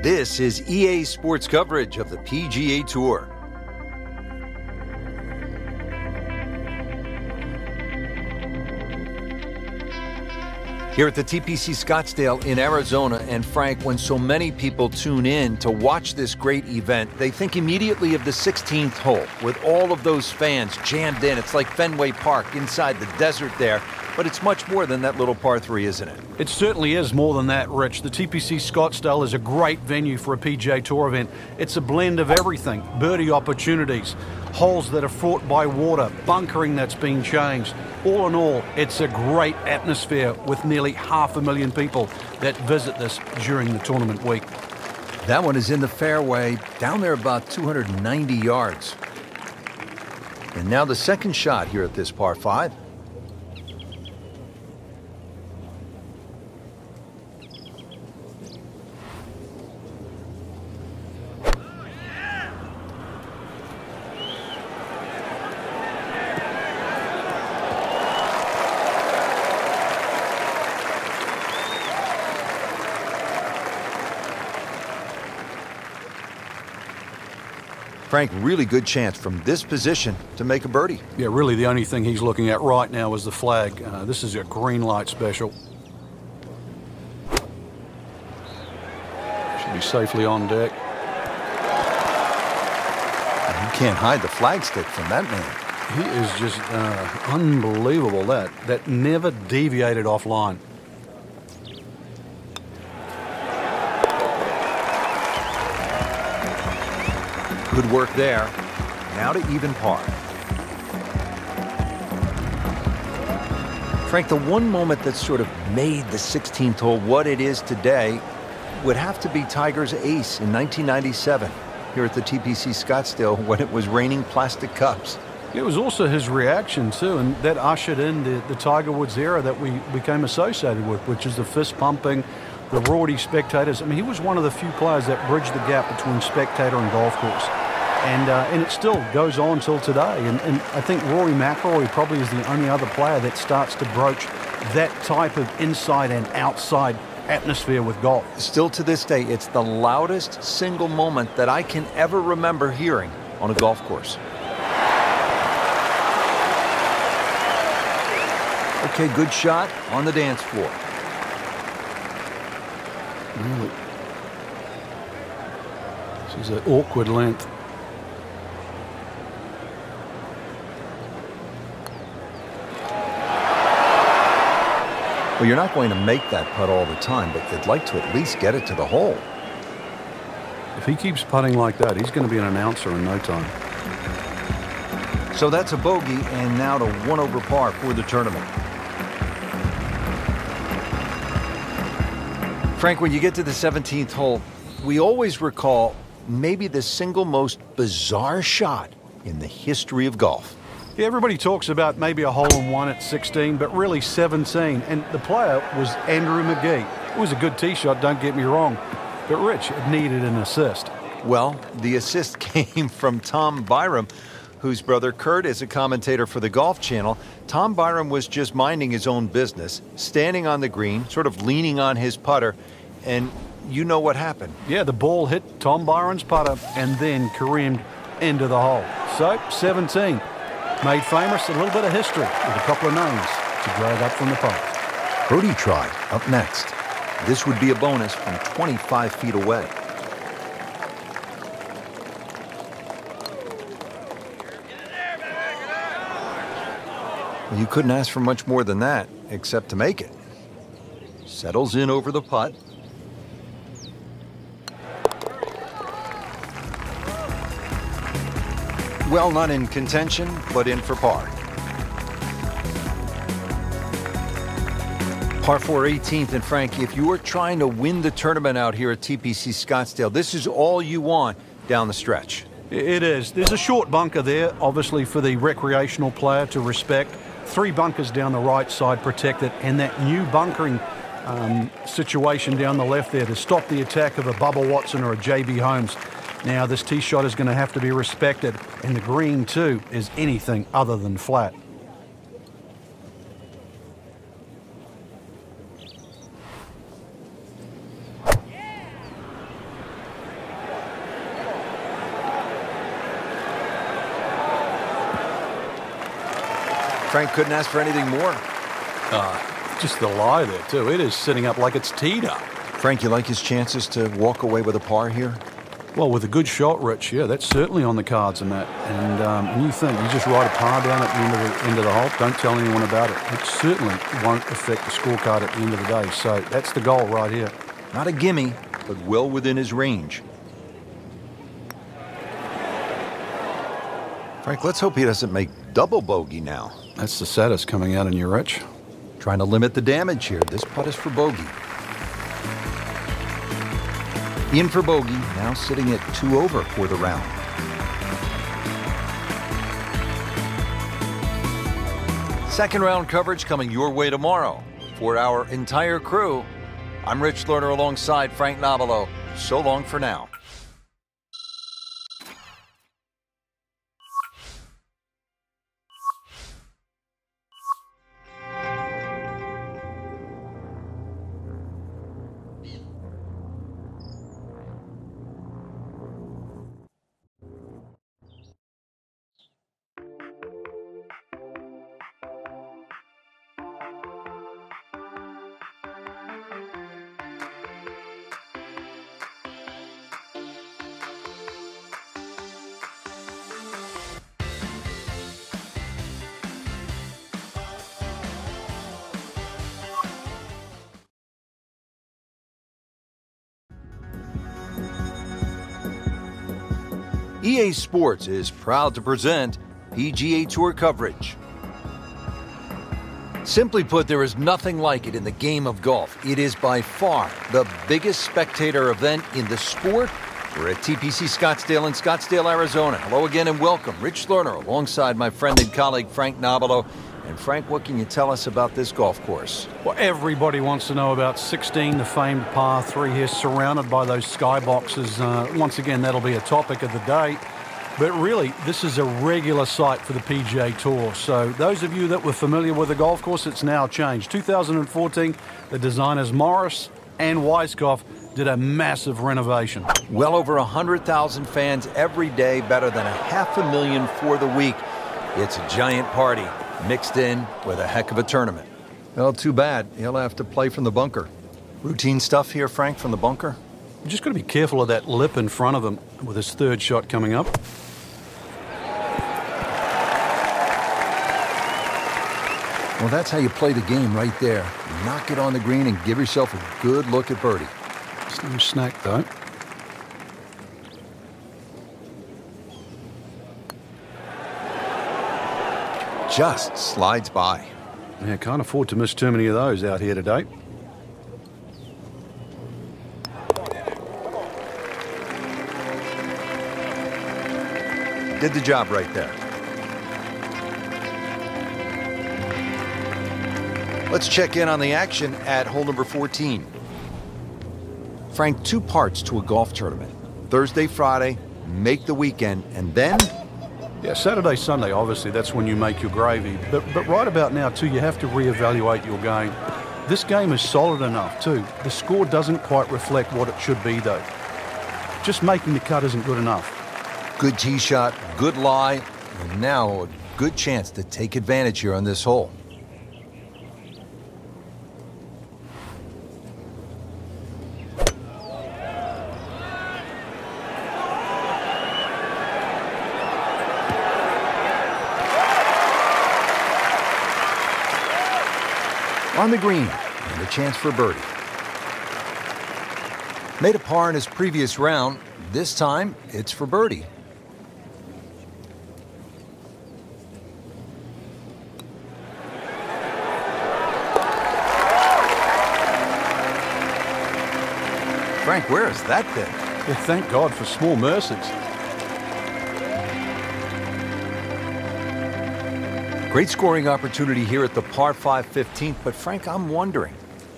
This is EA Sports coverage of the PGA Tour. Here at the TPC Scottsdale in Arizona, and Frank, when so many people tune in to watch this great event, they think immediately of the 16th hole with all of those fans jammed in. It's like Fenway Park inside the desert there, but it's much more than that little par 3, isn't it? It certainly is more than that, Rich. The TPC Scottsdale is a great venue for a PGA Tour event. It's a blend of everything: birdie opportunities, holes that are fraught by water, bunkering that's been changed. All in all, it's a great atmosphere with nearly 500,000 people that visit this during the tournament week. That one is in the fairway, down there about 290 yards. And now the second shot here at this par 5. Frank, really good chance from this position to make a birdie. Yeah, really the only thing he's looking at right now is the flag. This is a green light special. Should be safely on deck. You can't hide the flagstick from that man. He is just unbelievable. That never deviated offline. Good work there. Now to even par. Frank, the one moment that sort of made the 16th hole what it is today would have to be Tiger's ace in 1997 here at the TPC Scottsdale when it was raining plastic cups. It was also his reaction too, and that ushered in the Tiger Woods era that we became associated with, which is the fist pumping, the rowdy spectators. I mean, he was one of the few players that bridged the gap between spectator and golf course. And it still goes on till today. And I think Rory McIlroy probably is the only other player that starts to broach that type of inside and outside atmosphere with golf. Still to this day, it's the loudest single moment that I can ever remember hearing on a golf course. Okay, good shot on the dance floor. Really? This is an awkward length. Well, you're not going to make that putt all the time, but you'd like to at least get it to the hole. If he keeps putting like that, he's going to be an announcer in no time. So that's a bogey, and now to 1 over par for the tournament. Frank, when you get to the 17th hole, we always recall maybe the single most bizarre shot in the history of golf. Yeah, everybody talks about maybe a hole-in-one at 16, but really 17. And the player was Andrew McGee. It was a good tee shot, don't get me wrong. But Rich, it needed an assist. Well, the assist came from Tom Byram, whose brother Kurt is a commentator for the Golf Channel. Tom Byram was just minding his own business, standing on the green, sort of leaning on his putter, and you know what happened. Yeah, the ball hit Tom Byram's putter and then careened into the hole. So, 17. Made famous, a little bit of history with a couple of names to drag up from the pot. Birdie try up next. This would be a bonus from 25 feet away. You couldn't ask for much more than that, except to make it. Settles in over the putt. Well, not in contention, but in for par. Par 4 18th, and Frank, if you are trying to win the tournament out here at TPC Scottsdale, this is all you want down the stretch. It is. There's a short bunker there, obviously, for the recreational player to respect. 3 bunkers down the right side protected, and that new bunkering situation down the left there to stop the attack of a Bubba Watson or a J.B. Holmes. Now, this tee shot is going to have to be respected, and the green, too, is anything other than flat. Frank couldn't ask for anything more. Just the lie there, too. It is sitting up like it's teed up. Frank, you like his chances to walk away with a par here? Well, with a good shot, Rich, yeah, that's certainly on the cards in that. And you think you just write a par down at the end of the hole, don't tell anyone about it. It certainly won't affect the scorecard at the end of the day. So that's the goal right here. Not a gimme, but well within his range. Frank, let's hope he doesn't make double bogey now. That's the saddest coming out in you, Rich. Trying to limit the damage here. This putt is for bogey. In for bogey, now sitting at 2 over for the round. Second round coverage coming your way tomorrow. For our entire crew, I'm Rich Lerner alongside Frank Nobilo. So long for now. EA Sports is proud to present PGA Tour coverage. Simply put, there is nothing like it in the game of golf. It is by far the biggest spectator event in the sport. We're at TPC Scottsdale in Scottsdale, Arizona. Hello again and welcome. Rich Lerner alongside my friend and colleague Frank Nobilo. And Frank, what can you tell us about this golf course? Well, everybody wants to know about 16, the famed par 3 here, surrounded by those skyboxes. Once again, that'll be a topic of the day. But really, this is a regular sight for the PGA Tour. So those of you that were familiar with the golf course, it's now changed. 2014, the designers Morris and Weiskopf did a massive renovation. Well over 100,000 fans every day, better than 500,000 for the week. It's a giant party mixed in with a heck of a tournament. Well, too bad. He'll have to play from the bunker. Routine stuff here, Frank, from the bunker? You just got to be careful of that lip in front of him with his third shot coming up. Well, that's how you play the game right there. Knock it on the green and give yourself a good look at birdie. It's no snack, though. Just slides by. Yeah, can't afford to miss too many of those out here today. Did the job right there. Let's check in on the action at hole number 14. Frank, 2 parts to a golf tournament. Thursday, Friday, make the weekend, and then... Yeah, Saturday, Sunday, obviously, that's when you make your gravy. But right about now, too, you have to reevaluate your game. This game is solid enough, too. The score doesn't quite reflect what it should be, though. Just making the cut isn't good enough. Good tee shot, good lie, and now a good chance to take advantage here on this hole. On the green, and a chance for birdie. Made a par in his previous round. This time, it's for birdie. Frank, where is that thing? Yeah, thank God for small mercies. Great scoring opportunity here at the par 5 15th, but Frank, I'm wondering,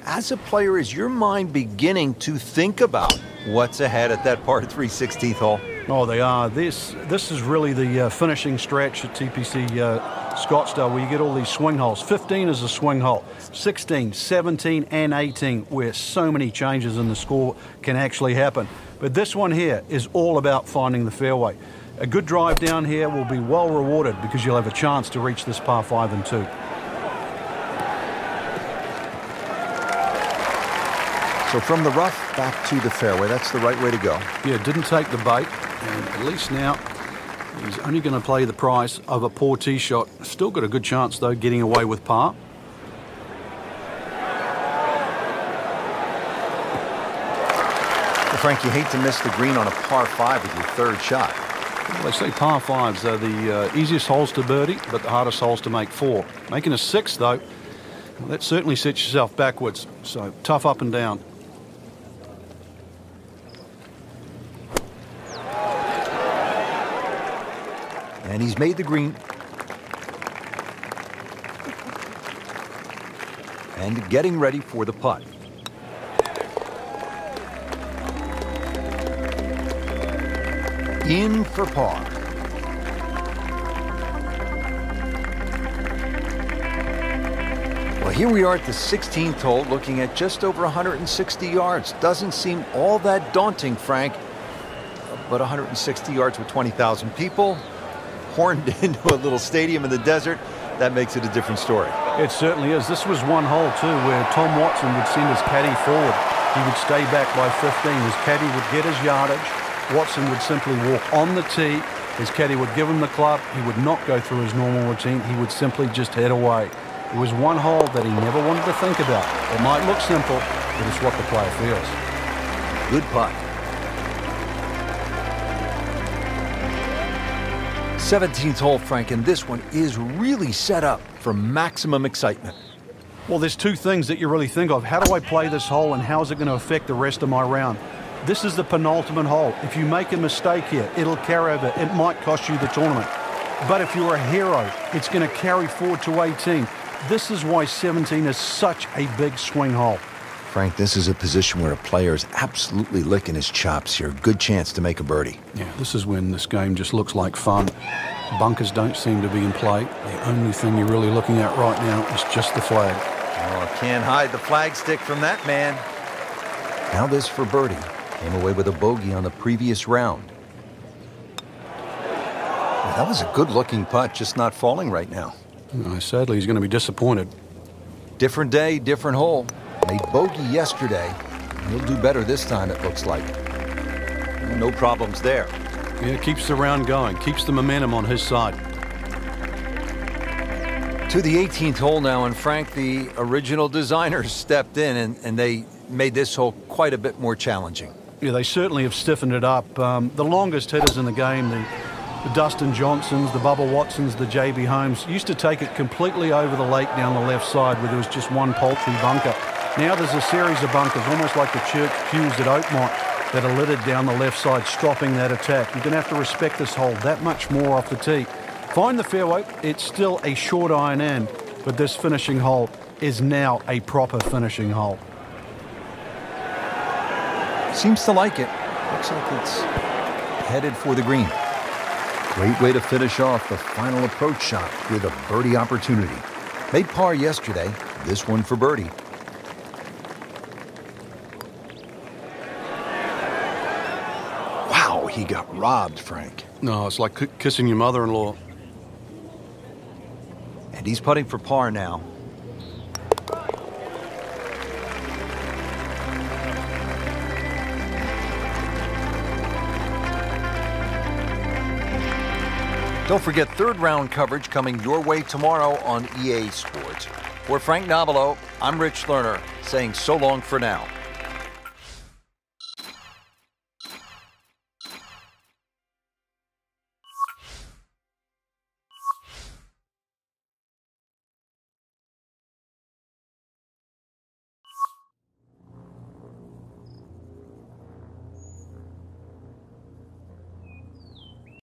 as a player, is your mind beginning to think about what's ahead at that par 3 16th hole? Oh, they are. This is really the finishing stretch at TPC Scottsdale, where you get all these swing holes. 15 is a swing hole. 16, 17, and 18, where so many changes in the score can actually happen. But this one here is all about finding the fairway. A good drive down here will be well rewarded because you'll have a chance to reach this par 5 and 2. So from the rough back to the fairway, that's the right way to go. Yeah, didn't take the bait, and at least now he's only going to play the price of a poor tee shot. Still got a good chance, though, getting away with par. Well, Frank, you hate to miss the green on a par 5 with your third shot. Well, they say par 5s are the easiest holes to birdie, but the hardest holes to make 4. Making a 6, though, well, that certainly sets yourself backwards. So tough up and down. And he's made the green. And getting ready for the putt. In for par. Well, here we are at the 16th hole, looking at just over 160 yards. Doesn't seem all that daunting, Frank. But 160 yards with 20,000 people, horned into a little stadium in the desert, that makes it a different story. It certainly is. This was one hole, too, where Tom Watson would send his caddy forward. He would stay back by 15. His caddy would get his yardage. Watson would simply walk on the tee. His caddy would give him the club. He would not go through his normal routine. He would simply just head away. It was one hole that he never wanted to think about. It might look simple, but it's what the player feels. Good putt. 17th hole, Frank, and this one is really set up for maximum excitement. Well, there's two things that you really think of. How do I play this hole, and how is it going to affect the rest of my round? This is the penultimate hole. If you make a mistake here, it'll carry over. It might cost you the tournament. But if you're a hero, it's going to carry forward to 18. This is why 17 is such a big swing hole. Frank, this is a position where a player is absolutely licking his chops here. Good chance to make a birdie. Yeah, this is when this game just looks like fun. Bunkers don't seem to be in play. The only thing you're really looking at right now is just the flag. Oh, can't hide the flag stick from that man. Now this for birdie. Came away with a bogey on the previous round. Well, that was a good-looking putt, just not falling right now. Sadly, he's going to be disappointed. Different day, different hole. Made bogey yesterday. He'll do better this time, it looks like. No problems there. Yeah, keeps the round going, keeps the momentum on his side. To the 18th hole now, and Frank, the original designers stepped in and they made this hole quite a bit more challenging. Yeah, they certainly have stiffened it up. The longest hitters in the game, the Dustin Johnsons, the Bubba Watsons, the J.B. Holmes, used to take it completely over the lake down the left side where there was just one paltry bunker. Now there's a series of bunkers, almost like the church pews at Oakmont, that are littered down the left side, stopping that attack. You're going to have to respect this hole that much more off the tee. Find the fairway. It's still a short iron end, but this finishing hole is now a proper finishing hole. Seems to like it. Looks like it's headed for the green. Great way to finish off the final approach shot with a birdie opportunity. Made par yesterday, this one for birdie. Wow, he got robbed, Frank. No, it's like kissing your mother-in-law. And he's putting for par now. Don't forget third round coverage coming your way tomorrow on EA Sports. For Frank Nobilo, I'm Rich Lerner, saying so long for now.